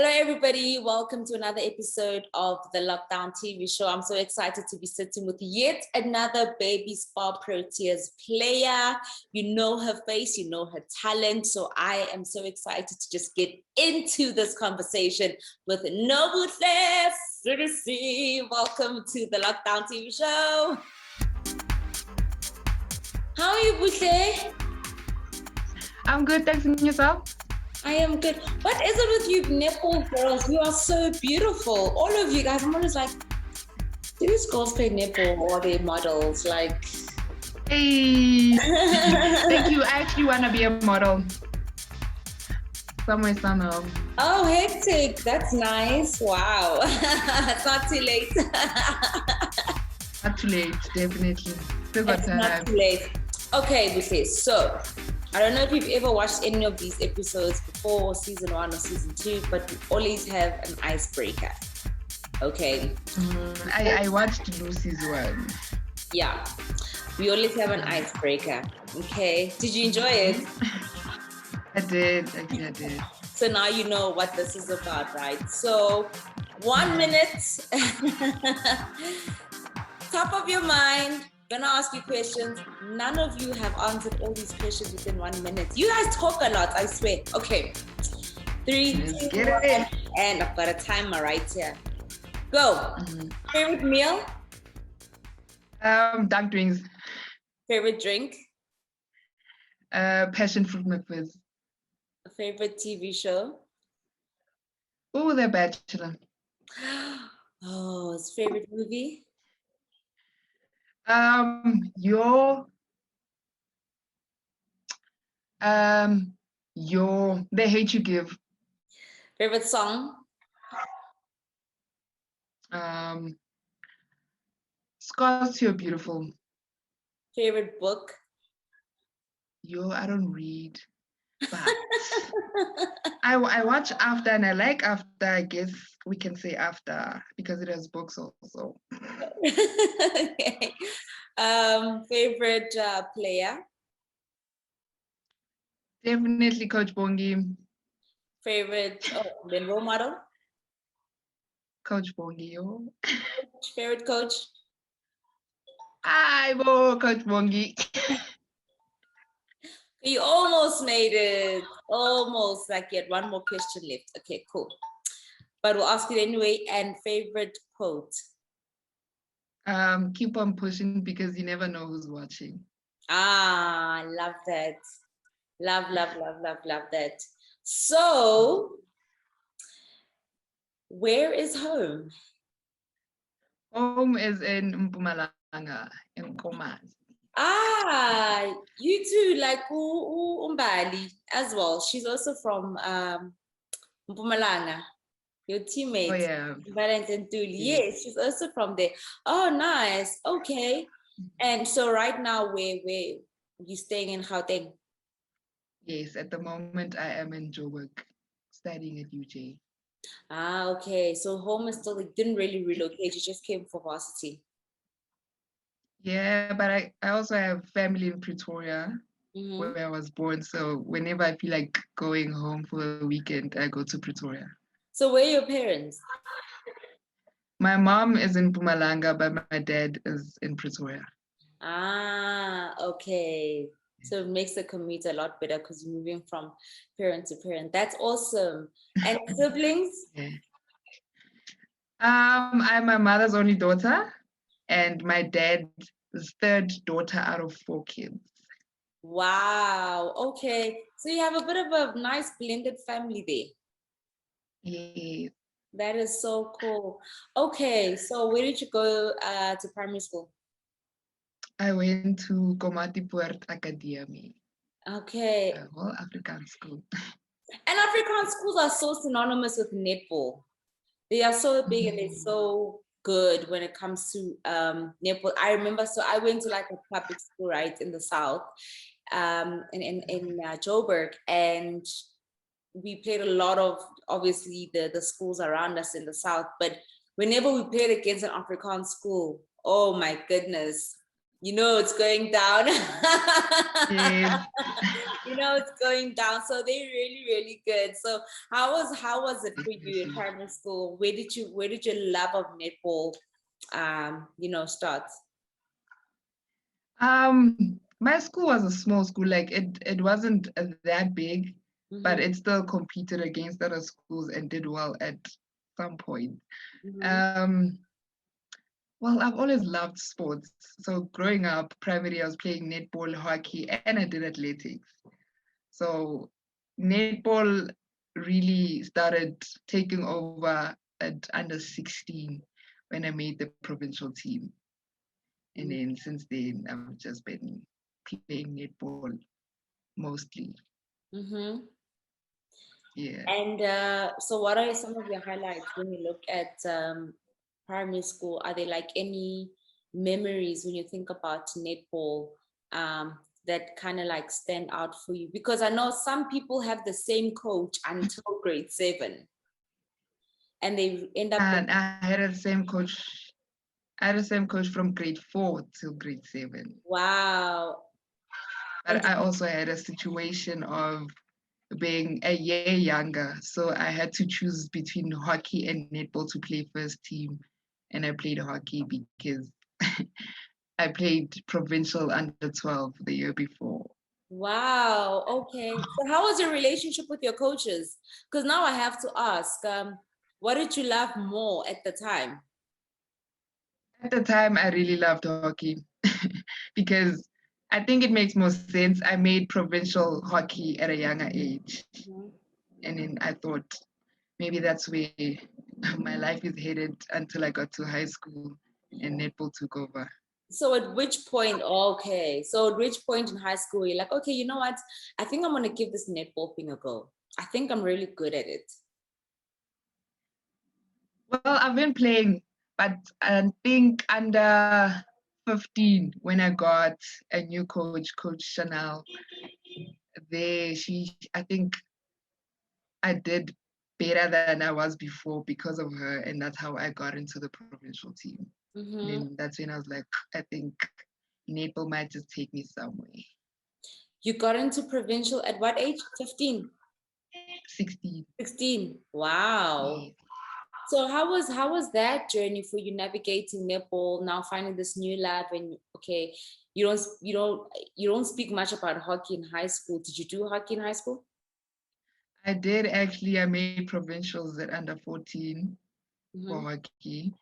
Hello, everybody. Welcome to another episode of the Lockdown TV show. I'm so excited to be sitting with yet another baby SPAR Proteas player. You know her face, you know her talent. So I am so excited to just get into this conversation with Nobuhle Sibisi. Welcome to the Lockdown TV show. How are you, Buhle? I'm good, thanks. And yourself? I am good. What is it with you netball girls? You are so beautiful. All of you guys. I'm always like, do these girls play netball or are they models? Like, hey, thank you. I actually want to be a model. Somewhere, somehow. Oh, hectic. That's nice. Wow. It's not too late. Not too late, definitely. Still got time. Not too late. Okay, Buhle. So, I don't know if you've ever watched any of these episodes before, season 1 or season 2, but we always have an icebreaker. Okay. I watched Lucy's one. Yeah. We always have an icebreaker. Okay. Did you enjoy it? I did. I did. So now you know what this is about, right? So 1 minute. Top of your mind. Gonna ask you questions. None of you have answered all these questions within 1 minute. You guys talk a lot, I swear. Okay. 3, 2, 1, and I've got a timer right here. Go. Favorite meal? Duck drinks. Favorite drink? Passion fruit McFizz. Favorite TV show? Oh, The Bachelor. Oh, his favorite movie? They Hate You Give. Favorite song? Scars, You're Beautiful. Favorite book? I don't read, but I watch After, and I like After. I guess we can say After because it has books also. Okay. Favorite player? Definitely Coach Bongi. Favorite then role model? Coach Bongi. Favorite coach? Coach Bongi. You almost made it. Almost, like you had one more question left. Okay, cool. But we'll ask it anyway. And favorite quote? Keep on pushing because you never know who's watching. I love that. Love that. So, where is home? Home is in Mpumalanga, in Komas. You too, like Mbali as well. She's also from Mpumalanga. Your teammate. Oh yeah. Yes, she's also from there. Oh, nice. Okay. And so right now, where you staying in Gauteng? Yes, at the moment I am in Joburg, studying at UJ. Okay. So home is still, like, didn't really relocate. You just came for varsity. Yeah, but I also have family in Pretoria, where I was born. So whenever I feel like going home for a weekend, I go to Pretoria. So where are your parents? My mom is in Mpumalanga, but my dad is in Pretoria. Okay. So it makes the commute a lot better because you're moving from parent to parent. That's awesome. And siblings? Yeah. I'm my mother's only daughter, and my dad's third daughter out of 4 kids. Wow. Okay. So you have a bit of a nice blended family there. Yes. That is so cool. Okay. So where did you go to primary school? I went to Komati Puert Academy. Okay. A whole African school. And African schools are so synonymous with netball. They are so big and they're so good when it comes to netball. I remember, so I went to like a public school, right, in the south, in Joburg, and we played a lot of, obviously, the schools around us in the south. But whenever we played against an Afrikaans school, oh my goodness, it's going down. Yes. know it's going down. So they're really, really good. So how was it for you in primary school? Where did your love of netball start? My school was a small school, like it wasn't that big, but Mhm, it still competed against other schools and did well at some point. mhm, Um, well, I've always loved sports. So growing up, primary, I was playing netball, hockey, and I did athletics. So netball really started taking over at under 16 when I made the provincial team. And then since then, I've just been playing netball mostly. mhm. Yeah. And so what are some of your highlights when you look at primary school? Are there like any memories when you think about netball that kind of like stand out for you? Because I know some people have the same coach until grade 7 and they end up with, And I had the same coach. I had the same coach from grade 4 till grade 7. wow. And But I also had a situation of being a year younger. So I had to choose between hockey and netball to play first team. And I played hockey because I played provincial under 12 the year before. wow, okay. So how was your relationship with your coaches? Because now I have to ask, what did you love more at the time? At the time, I really loved hockey because I think it makes more sense. I made provincial hockey at a younger age. Mhm. And then I thought maybe that's where my life is headed until I got to high school and netball took over. So at which point, okay, so at which point in high school, you're like, okay, you know what? I think I'm gonna give this netball thing a go. I think I'm really good at it. Well, I've been playing, but I think under 15 when I got a new coach, Coach Chanel, I think I did better than I was before because of her, and that's how I got into the provincial team. And Mhm. then that's when I was like, I think netball might just take me somewhere. You got into provincial at what age? 15, 16. 16. Wow. Yes. So how was that journey for you navigating netball, now finding this new lab and okay, you don't speak much about hockey in high school. Did you do hockey in high school? I did actually. I made provincials at under 14 for Mm-hmm. hockey.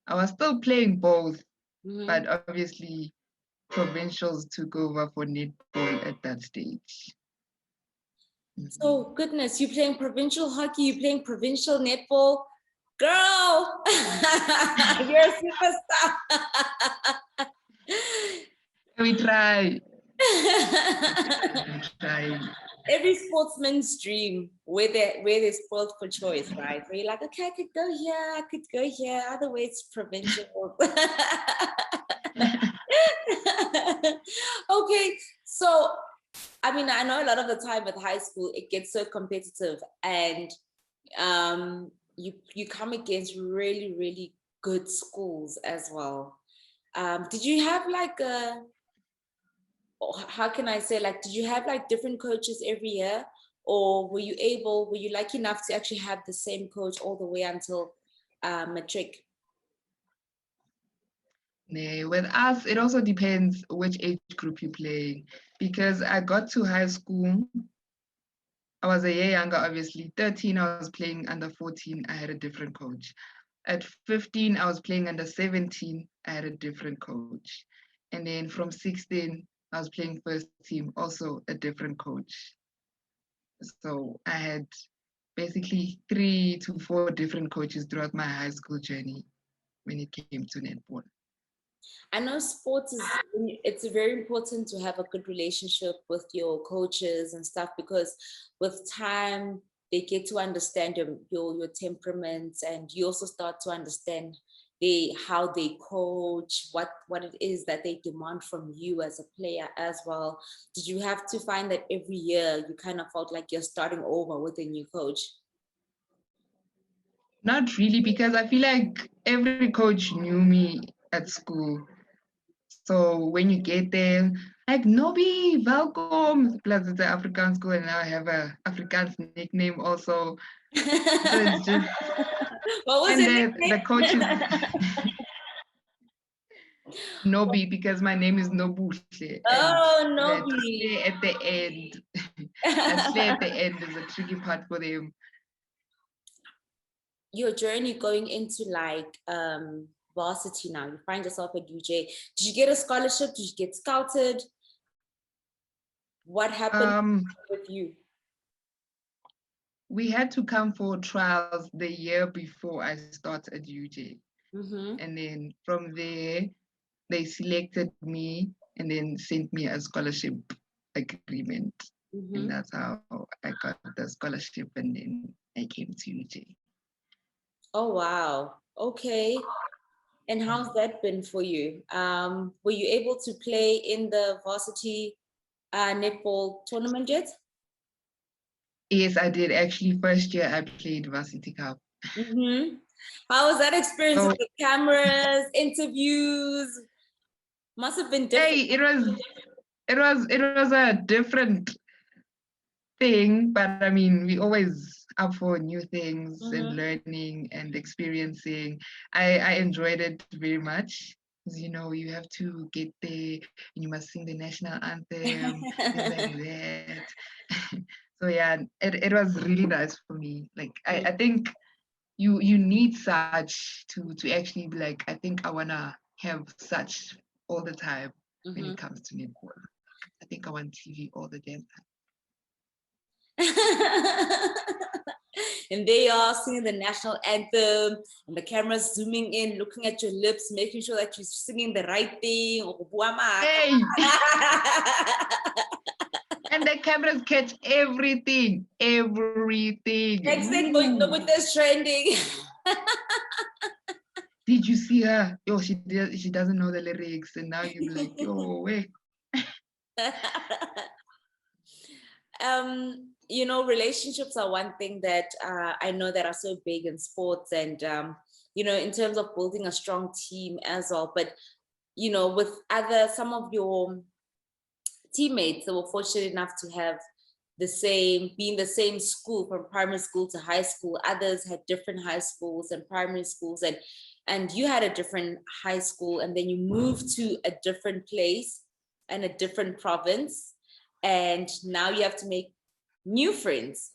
I was still playing both, Mm-hmm. but obviously provincials took over for netball at that stage. Mhm. So goodness, you playing provincial hockey, you playing provincial netball. Girl, you're a superstar. We try. We try. Every sportsman's dream where they sport for choice, right? Where you're like, okay, I could go here, I could go here, otherwise it's provincial. Okay, so I mean, I know a lot of the time with high school, it gets so competitive, and you come against really, really good schools as well. Did you have like how can I say, like, did you have like different coaches every year, or were you lucky enough to actually have the same coach all the way until matric? Nah, with us, it also depends which age group you play. Because I got to high school, I was a year younger, obviously. 13, I was playing under 14, I had a different coach. At 15, I was playing under 17, I had a different coach. And then from 16, I was playing first team, also a different coach. So I had basically 3 to 4 different coaches throughout my high school journey when it came to netball. I know sports it's very important to have a good relationship with your coaches and stuff, because with time they get to understand your temperaments, and you also start to understand how they coach, what it is that they demand from you as a player as well. Did you have to find that every year you kind of felt like you're starting over with a new coach? Not really, because I feel like every coach knew me at school. So when you get there, Like Nobi, welcome. Plus it's an Afrikaans school and now I have a Afrikaans nickname also. So it's just, What was and your the nickname? coach is Nobi because my name is Nobuhle and Oh, that Nobi. slay at the end, that slay at the end is a tricky part for them. Your journey going into like varsity now, you find yourself at UJ. Did you get a scholarship? Did you get scouted? What happened with you? We had to come for trials the year before I started at UJ. Mm-hmm. And then from there, they selected me and then sent me a scholarship agreement. Mm-hmm. And that's how I got the scholarship and then I came to UJ. Oh, wow. Okay. And how's that been for you? Were you able to play in the varsity netball tournament yet? Yes, I did. Actually, first year I played Varsity Cup. Mm-hmm. How was that experience So, with the cameras, interviews? Must have been different. hey, it was a different thing, but I mean, we always up for new things and learning and experiencing. I enjoyed it very much. Because, you know, you have to get there and you must sing the national anthem, this, that, and that. So yeah, it was really nice for me. Like I think you need such to actually be like, I think I wanna have such all the time when it comes to netball. I think I want TV all the damn time. And they are singing the national anthem, and the camera's zooming in, looking at your lips, making sure that you're singing the right thing. Hey! And the cameras catch everything, everything. Next thing, Ooh. with this trending. Did you see her? Yo, she doesn't know the lyrics, and now you're like, yo, wait. You know, relationships are one thing that I know that are so big in sports, and you know, in terms of building a strong team as well. But you know, with some of your teammates that were fortunate enough to have be in the same school from primary school to high school. Others had different high schools and primary schools, and you had a different high school, and then you moved to a different place and a different province, and now you have to make new friends.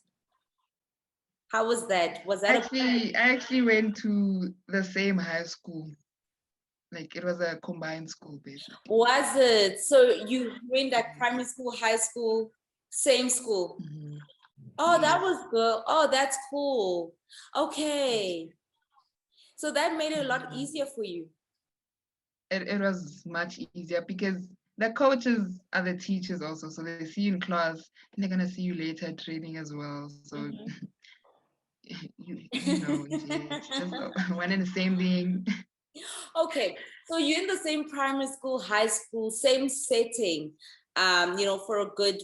How was that? Was that I actually went to the same high school. Like it was a combined school, basically. Was it? So you went at primary school, high school, same school. Mm-hmm. Oh, Yes. that was good. Oh, that's cool. Okay. So that made it a lot easier for you. It was much easier because the coaches are the teachers also. So they see you in class and they're gonna see you later at training as well. So you know, it's just one and the same thing. Okay, so you're in the same primary school, high school, same setting, you know, for a good,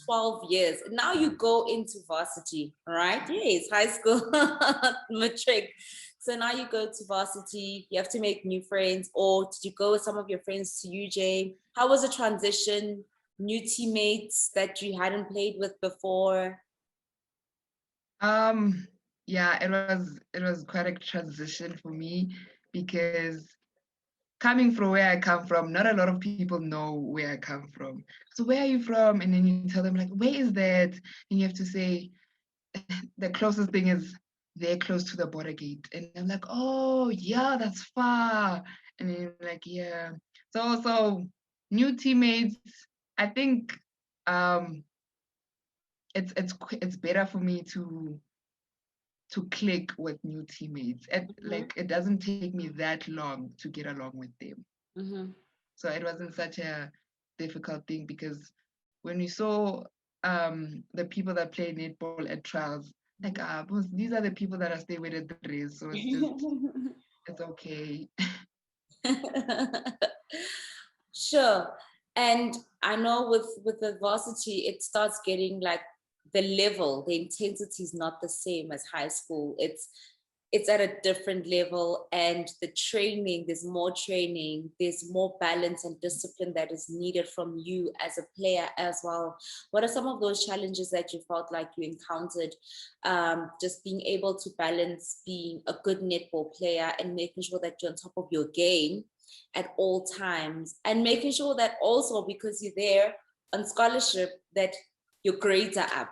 12 years. Now you go into varsity, right? Yes, high school, matric. So now you go to varsity, you have to make new friends, or did you go with some of your friends to UJ? How was the transition? New teammates that you hadn't played with before? Yeah, it was quite a transition for me because coming from where I come from, not a lot of people know where I come from. So where are you from? And then you tell them like, where is that? And you have to say the closest thing is they're close to the border gate. And I'm like, oh yeah, that's far. And then you're like, yeah. So new teammates, I think it's better for me to click with new teammates. Like it doesn't take me that long to get along with them. So it wasn't such a difficult thing because when we saw the people that play netball at trials, like these are the people that I stay with at the race. So it's okay. Sure. And I know with the varsity, it starts getting like the level, the intensity is not the same as high school. it's at a different level, and the training, there's more balance and discipline that is needed from you as a player as well. What are some of those challenges that you felt like you encountered, just being able to balance being a good netball player and making sure that you're on top of your game at all times, and making sure that also, because you're there on scholarship, that your grades are up?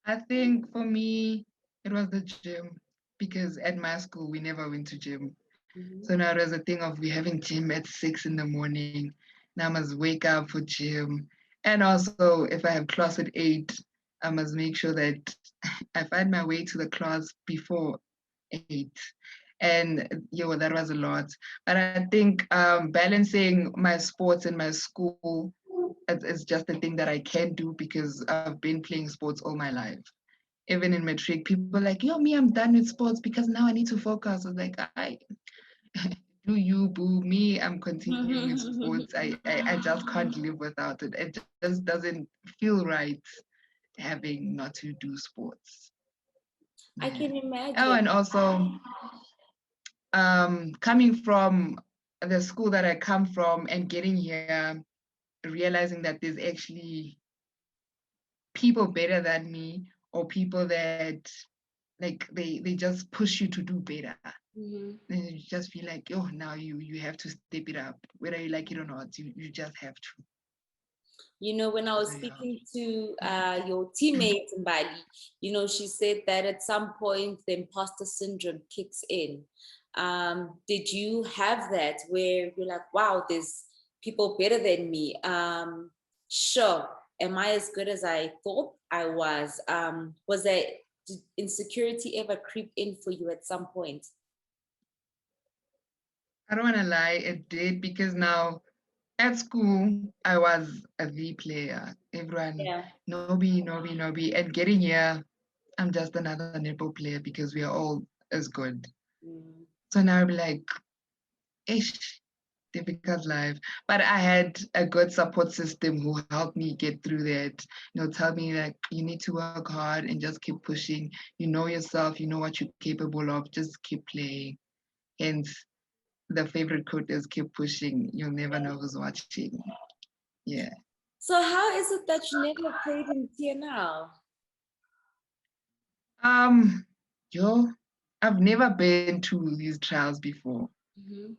I think for me, it was the gym, because at my school, we never went to gym. Mm-hmm. So now there's a thing of we having gym at 6 in the morning. Now I must wake up for gym. And also, if I have class at 8, I must make sure that I find my way to the class before 8. And that was a lot. But I think balancing my sports and my school is just a thing that I can do, because I've been playing sports all my life. Even in matric, people are like, yo, me, I'm done with sports because now I need to focus. I was like, I do you, boo. Me, I'm continuing with sports. I just can't live without it. It just doesn't feel right having not to do sports. I can Oh, imagine. and also coming from the school that I come from and getting here, realizing that there's actually people better than me, or people that like they just push you to do better. Mm-hmm. And you just feel like, oh, now you have to step it up, whether you like it or not. You just have to. You know, when I was So, yeah. speaking to your teammate Mbali, she said that at some point the imposter syndrome kicks in. Did you have that where you're like, wow, there's people better than me? Sure. Am I as good as I thought I was? Did insecurity ever creep in for you at some point? I don't want to lie, it did, because now at school I was a V player. Everyone, Yeah. Nobi, and getting here, I'm just another netball player because we are all as good. Mm. So now I'll be like, ish, difficult life. But I had a good support system who helped me get through that. Tell me that you need to work hard and just keep pushing. You know yourself, you know what you're capable of, just keep playing. Hence, the favorite quote is keep pushing. You'll never know who's watching. Yeah. So how is it that you never played in TNL? Um, yo, I've never been to these trials before. Mm-hmm.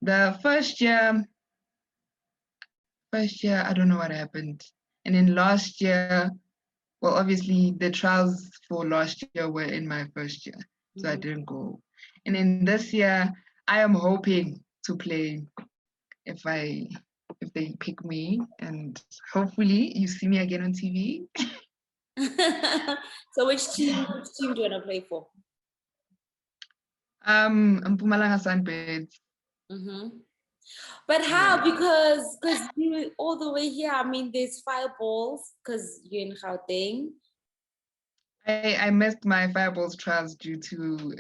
The first year, I don't know what happened. And then last year, well, obviously the trials for last year were in my first year, so I Mm-hmm. didn't go. And then this year, I am hoping to play if they pick me, and hopefully you see me again on TV. So which team do you want to play for? Mpumalanga Sunbirds. Mm-hmm. But how? Because you all the way here. I mean, there's fireballs because you're in Gauteng. I missed my fireballs trials due to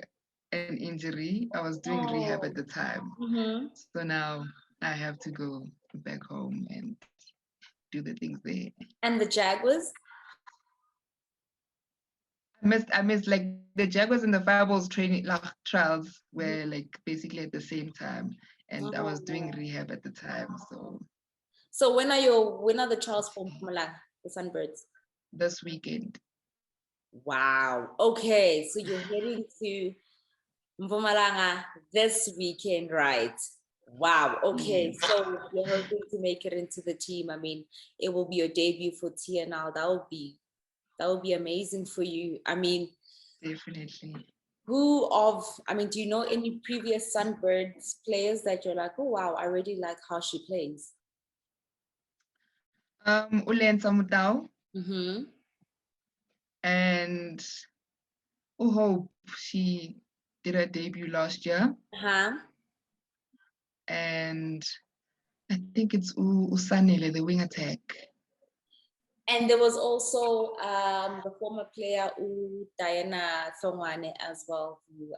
an injury. I was doing rehab at the time. Mm-hmm. So now I have to go back home and do the things there. And the Jaguars. I missed like the Jaguars and the fireballs training trials were like basically at the same time. And I was doing Oh. rehab at the time. So So when are the trials for Mpumalanga, the Sunbirds? this weekend. Wow. Okay, so you're heading to Mpumalanga this weekend, right? Wow. Okay, Yes, so you're hoping to make it into the team. I mean, it will be your debut for TNL. That would be amazing for you. I mean, definitely. do you know any previous Sunbirds players that you're like, oh wow, I really like how she plays? Ulen Samutao Mm-hmm. and Uhope, she did her debut last year. Uh-huh. And I think it's Usanele, the wing attack. And there was also the former player Diana Thongwane as well, who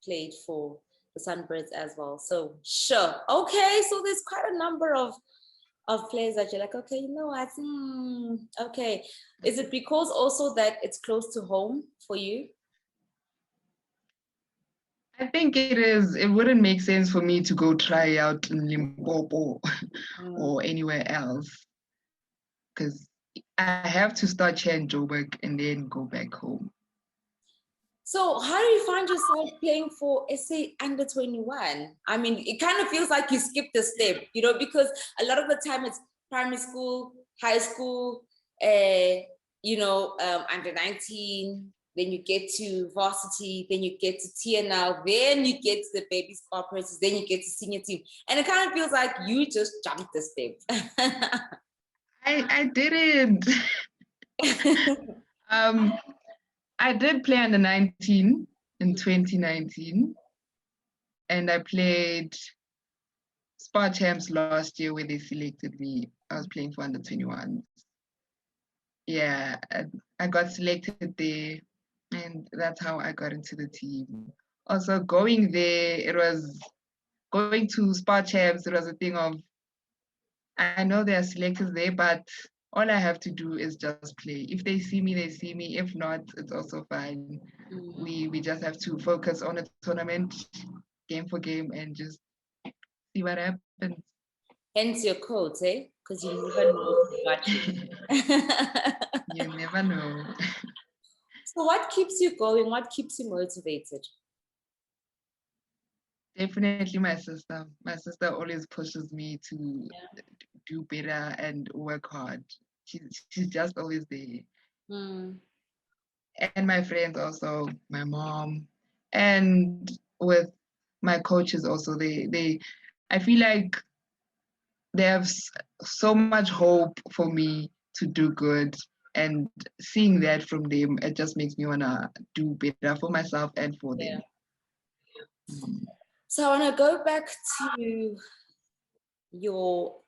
played for the Sunbirds as well. So sure. Okay, so there's quite a number of of players that you're like, okay, you know what? Okay. Is it because also that it's close to home for you? I think it is. It wouldn't make sense for me to go try out in Limpopo or anywhere else because I have to start here in Joburg and then go back home. So how do you find yourself playing for SA under 21? I mean, it kind of feels like you skipped a step, you know, because a lot of the time it's primary school, high school, under 19, then you get to varsity, then you get to TNL, then you get to the baby SPAR Proteas, then you get to senior team. And it kind of feels like you just jumped a step. I didn't. I did play under 19 in 2019, and I played SPAR Champs last year where they selected me. I was playing for under 21. Yeah, I got selected there, and that's how I got into the team. Also, going there, it was going to SPAR Champs. It was a thing of, I know there are selectors there, but all I have to do is just play. If they see me, they see me. If not, it's also fine. We just have to focus on a tournament, game for game, and just see what happens. Hence your quote, eh? Because you never know what you never know. So what keeps you going? What keeps you motivated? Definitely my sister. My sister always pushes me to do better and work hard. She's just always there. And my friends also, my mom, and with my coaches also. I feel like they have so much hope for me to do good, and seeing that from them, it just makes me wanna do better for myself and for them. So I want to go back to your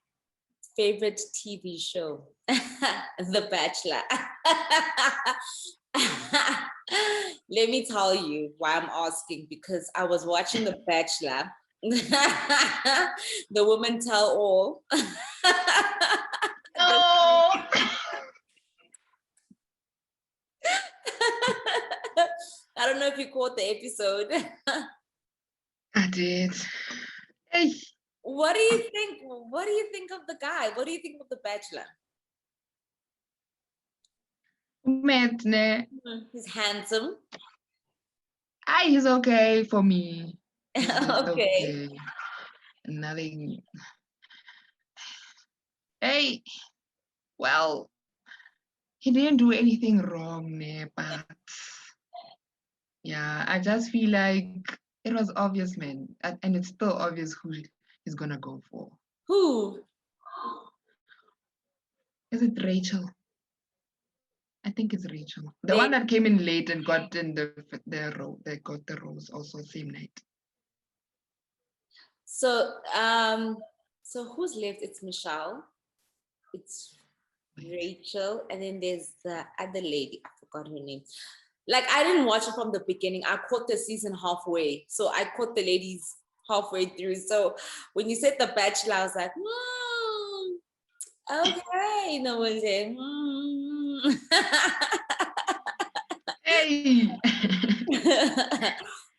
favorite TV show, The Bachelor. Let me tell you why I'm asking, because I was watching The Bachelor. The women tell all. No. I don't know if you caught the episode. I did. Hey. What do you think? What do you think of the guy? What do you think of The Bachelor? He's handsome. He's okay for me. He's just okay. Nothing. Hey, well, he didn't do anything wrong, but yeah, I just feel like it was obvious, man, and it's still obvious who he's gonna go for. Who? Is it Rachel? I think it's Rachel. The one that came in late and got in the role. They got the roles also same night. So so who's left? It's Michelle, it's Rachel, and then there's the other lady. I forgot her name. Like, I didn't watch it from the beginning. I caught the season halfway. So I caught the ladies halfway through. So when you said The Bachelor, I was like, okay. No one said, Hey.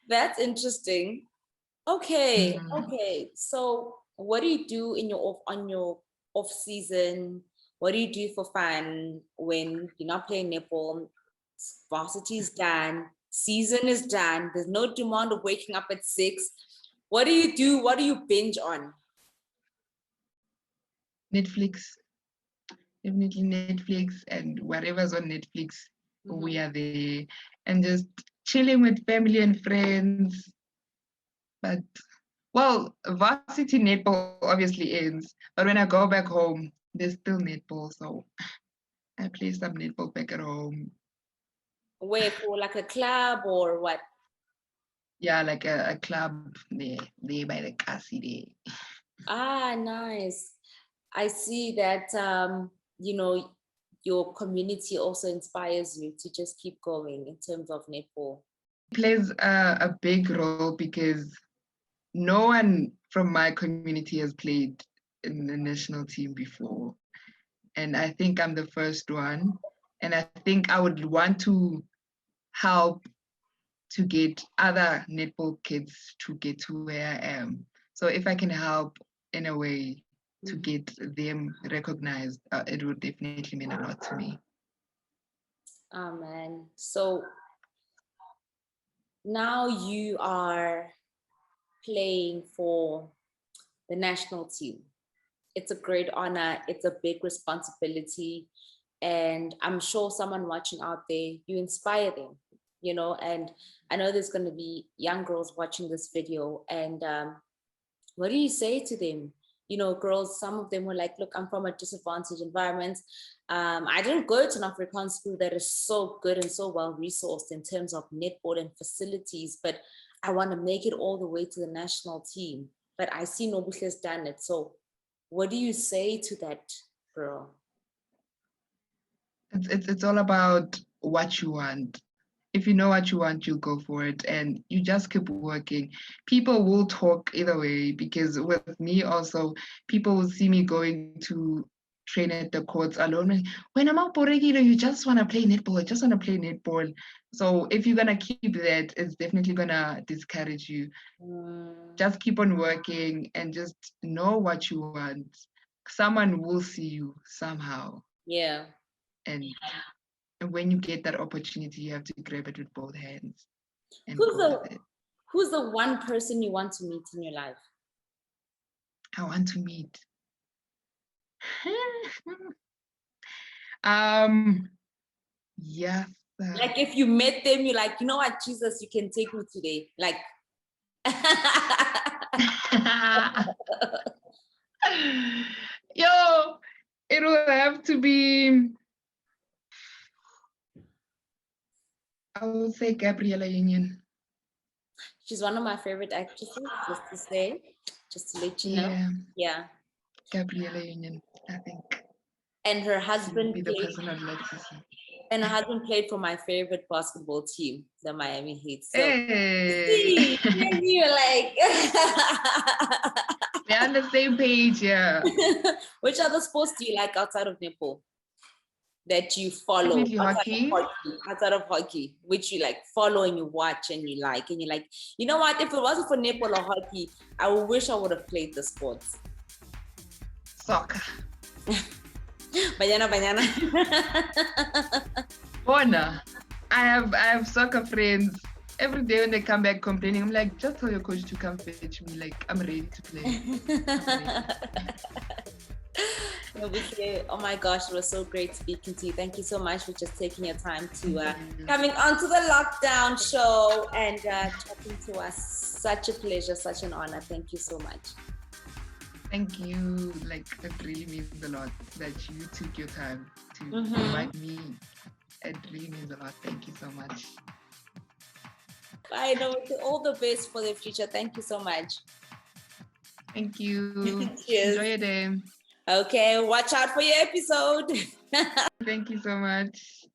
That's interesting. Okay. Okay. So what do you do in your off season? What do you do for fun when you're not playing netball? Varsity is done, season is done, there's no demand of waking up at 6. What do you do? What do you binge on? Netflix. Definitely Netflix, and whatever's on Netflix, we are there, and just chilling with family and friends. But, well, varsity netball obviously ends, but when I go back home, there's still netball, so I play some netball back at home. Where, for like a club or what? Yeah, like a club there by the Kasi there. Ah, nice. I see that, your community also inspires you to just keep going in terms of netball. It plays a big role because no one from my community has played in the national team before. And I think I'm the first one. And I think I would want to help to get other netball kids to get to where I am. So if I can help in a way to get them recognized, it would definitely mean a lot to me. Oh man. So now you are playing for the national team. It's a great honor. It's a big responsibility. And I'm sure someone watching out there, you inspire them, you know, and I know there's going to be young girls watching this video. And what do you say to them? You know, girls, some of them were like, look, I'm from a disadvantaged environment. I didn't go to an Afrikaans school that is so good and so well resourced in terms of netball and facilities, but I want to make it all the way to the national team. But I see Nobuhle's done it. So what do you say to that girl? It's all about what you want. If you know what you want, you go for it and you just keep working. People will talk either way, because with me also, people will see me going to train at the courts alone. When I'm out Boregilo, you just want to play netball. I just want to play netball. So if you're going to keep that, it's definitely going to discourage you. Just keep on working and just know what you want. Someone will see you somehow. Yeah. And when you get that opportunity, you have to grab it with both hands. And who's the one person you want to meet in your life? I want to meet. Yes. Like if you met them, you're like, you know what, Jesus, you can take me today. Like. Yo, it will have to be, I would say Gabriella Union. She's one of my favorite actresses, just to let you know. Yeah. Gabriella Union, I think. And her husband be the person I'd like to see. And her husband played for my favorite basketball team, the Miami Heat. So hey. you're like we're on the same page, yeah. Which other sports do you like outside of netball that you follow? Outside of hockey, which you like follow and you watch and you like, and you're like, you know what, if it wasn't for netball or hockey, I wish I would have played the sports. Soccer. Banyana. Bona, I have soccer friends. Every day when they come back complaining, I'm like, just tell your coach to come fetch me. Like, I'm ready to play. Oh my gosh, it was so great speaking to you. Thank you so much for just taking your time to coming onto the lockdown show and talking to us. Such a pleasure, such an honor. Thank you so much. Thank you. Like, it really means a lot that you took your time to invite me. It really means a lot. Thank you so much. I know. All the best for the future. Thank you so much. Thank you. Cheers. Enjoy your day. Okay, watch out for your episode. Thank you so much.